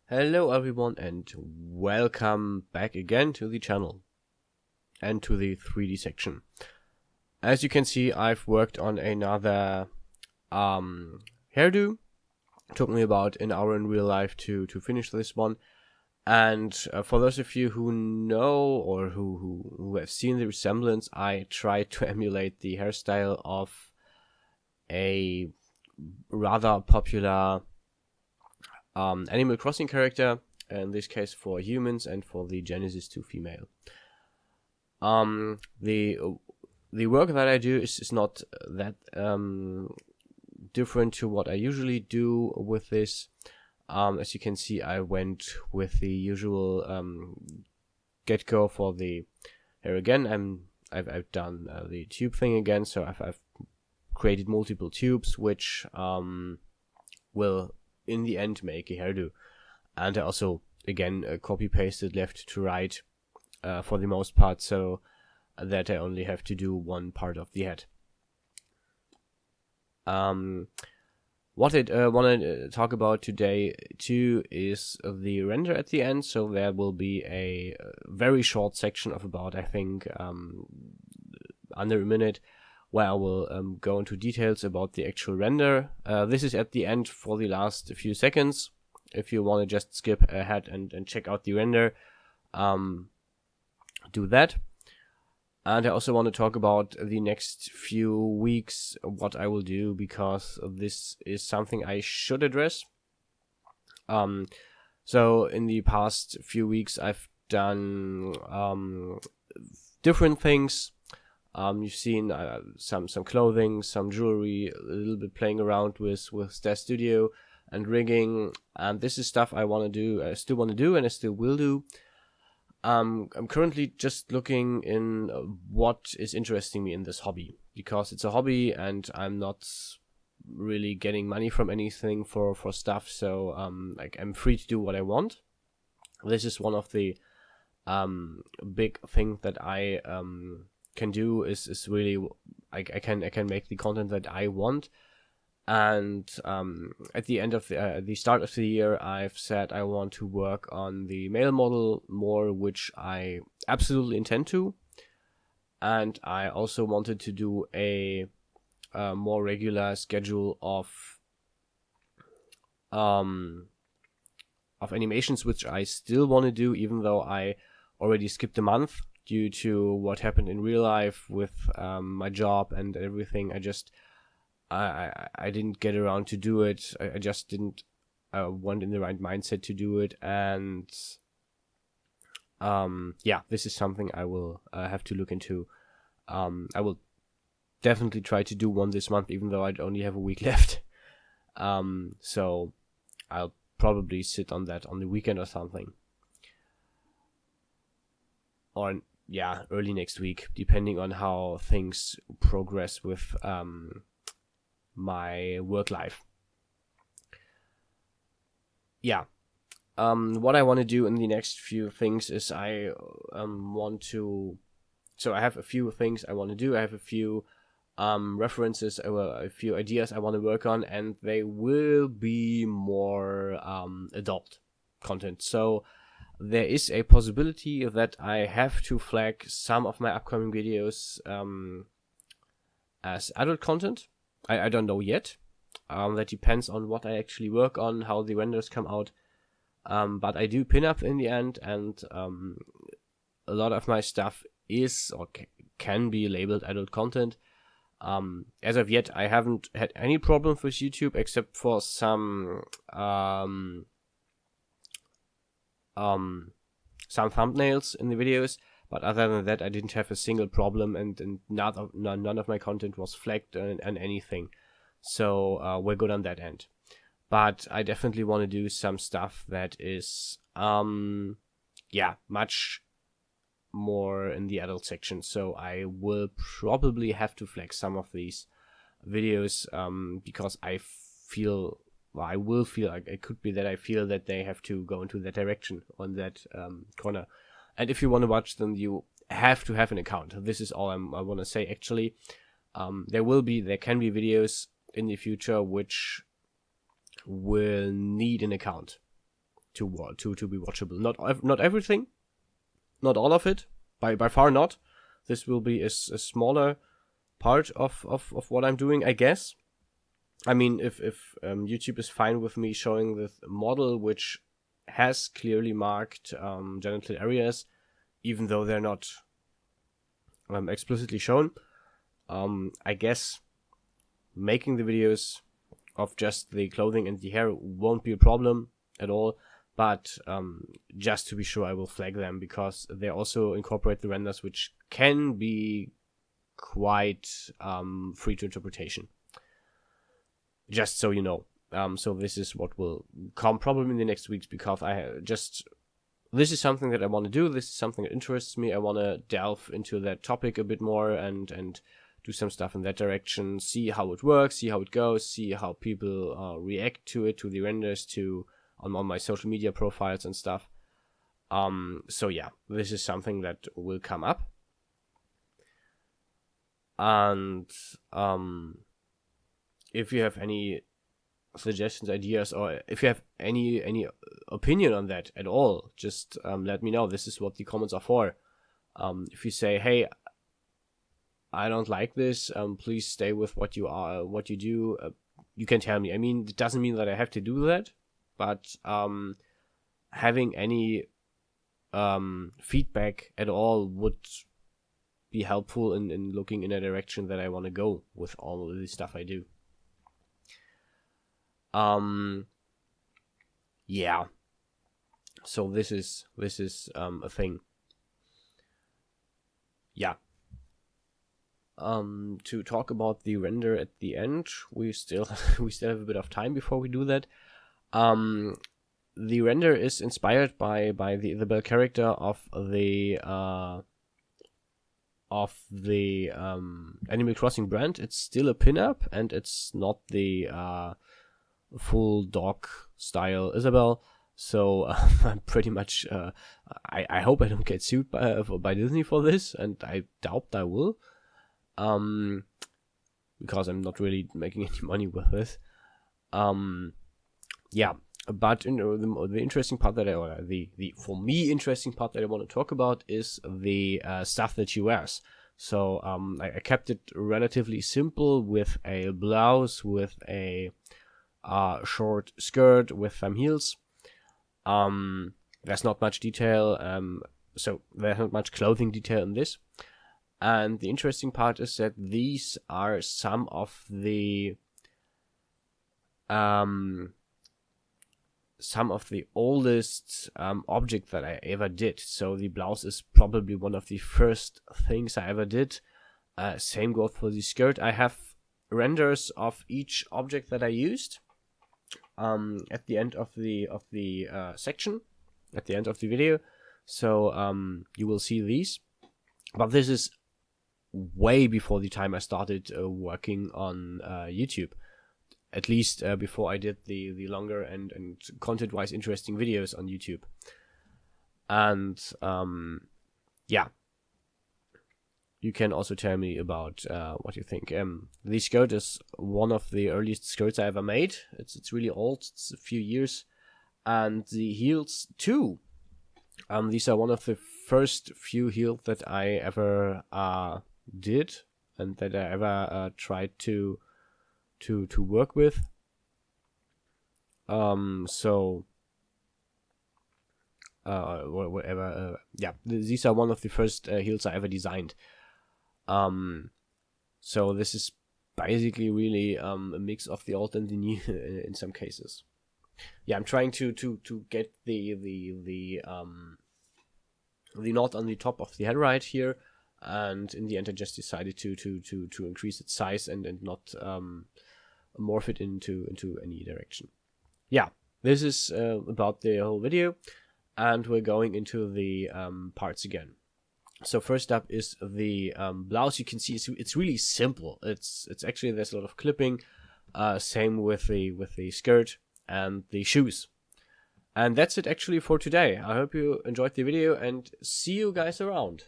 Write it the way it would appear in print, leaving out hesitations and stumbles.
Hello everyone and welcome back again to the channel and to the 3D section. As you can see, I've worked on another hairdo. Took me about an hour in real life to finish this one. And for those of you who know or who have seen the resemblance, I tried to emulate the hairstyle of a rather popular Animal Crossing character, in this case for humans and for the Genesis 2 female. The work that I do is not that different to what I usually do with this. As you can see, I went with the usual get-go for the hair again. I've done the tube thing again, so I've created multiple tubes, which will in the end make a hairdo. And I also again copy pasted left to right for the most part, so that I only have to do one part of the head. What I want to talk about today too is the render at the end. So there will be a very short section of about, I think, under a minute, where I will go into details about the actual render. This is at the end for the last few seconds. If you want to just skip ahead and check out the render, do that. And I also want to talk about the next few weeks, what I will do, because this is something I should address. So in the past few weeks, I've done different things. You've seen some clothing, some jewelry, a little bit playing around with Star Studio and rigging, and this is stuff I want to do. I still want to do, and I still will do. I'm currently just looking in what is interesting me in this hobby, because it's a hobby and I'm not really getting money from anything for stuff. So I'm free to do what I want. This is one of the big things that I can do is really I can make the content that I want. And at the end of the start of the year, I've said I want to work on the male model more, which I absolutely intend to. And I also wanted to do a more regular schedule of animations, which I still want to do, even though I already skipped a month due to what happened in real life with my job and everything. I didn't get around to do it. I just didn't want in the right mindset to do it. And this is something I will have to look into. I will definitely try to do one this month, even though I'd only have a week left. So I'll probably sit on that on the weekend or something. Or early next week, depending on how things progress with my work life. What I want to do in the next few things is I have a few things I want to do. I have a few references, a few ideas I want to work on, and they will be more adult content. So there is a possibility that I have to flag some of my upcoming videos as adult content. I don't know yet. That depends on what I actually work on, how the renders come out. But I do pin up in the end, and a lot of my stuff is or can be labeled adult content. As of yet, I haven't had any problems with YouTube, except for some thumbnails in the videos. But other than that, I didn't have a single problem, and none of my content was flagged and anything. So we're good on that end. But I definitely want to do some stuff that is, much more in the adult section. So I will probably have to flag some of these videos because I will feel like it could be that I feel that they have to go into that direction on that corner. And if you want to watch them, you have to have an account. This is all I want to say, actually. There can be videos in the future which will need an account to be watchable. Not everything, not all of it, by far not. This will be a smaller part of what I'm doing, I guess. I mean, if YouTube is fine with me showing this model, which has clearly marked genital areas, even though they're not explicitly shown, I guess making the videos of just the clothing and the hair won't be a problem at all. But just to be sure, I will flag them, because they also incorporate the renders, which can be quite free to interpretation. Just so you know. So this is what will come probably in the next weeks, because this is something that I want to do. This is something that interests me. I want to delve into that topic a bit more and do some stuff in that direction. See how it works, see how it goes, see how people react to it, to the renders, on my social media profiles and stuff. So yeah, this is something that will come up. And if you have any suggestions, ideas, or if you have any opinion on that at all, just let me know. This is what the comments are for. If you say, hey, I don't like this, please stay with what you do, you can tell me. I mean, it doesn't mean that I have to do that, but having any feedback at all would be helpful in looking in a direction that I want to go with all of the stuff I do. Yeah. So this is a thing. Yeah. To talk about the render at the end, we still have a bit of time before we do that. The render is inspired by the Isabelle character of the Animal Crossing brand. It's still a pinup, and it's not the full dog style Isabelle. So I'm pretty much I hope I don't get sued by Disney for this, and I doubt I will, because I'm not really making any money with this. Yeah, but the interesting part the for me interesting part that I want to talk about is the stuff that she wears. So I kept it relatively simple, with a blouse, with a short skirt, with some heels. There's not much detail, so there's not much clothing detail in this. And the interesting part is that these are some of the oldest objects that I ever did. So the blouse is probably one of the first things I ever did. Same goes for the skirt. I have renders of each object that I used at the end of the section, at the end of the video. So you will see these. But this is way before the time I started working on YouTube. At least before I did the longer and content-wise interesting videos on YouTube. And yeah, you can also tell me about what you think. The skirt is one of the earliest skirts I ever made. It's really old. It's a few years. And the heels too. These are one of the first few heels that I ever did, and that I ever tried to work with. So whatever. Yeah, these are one of the first heels I ever designed. So this is basically really a mix of the old and the new in some cases. Yeah, I'm trying to get the knot on the top of the head right here, and in the end I just decided to increase its size and not morph it into any direction. Yeah, this is about the whole video, and we're going into the parts again. So first up is the blouse. You can see it's really simple. It's actually, there's a lot of clipping. Same with the skirt and the shoes. And that's it actually for today. I hope you enjoyed the video, and see you guys around.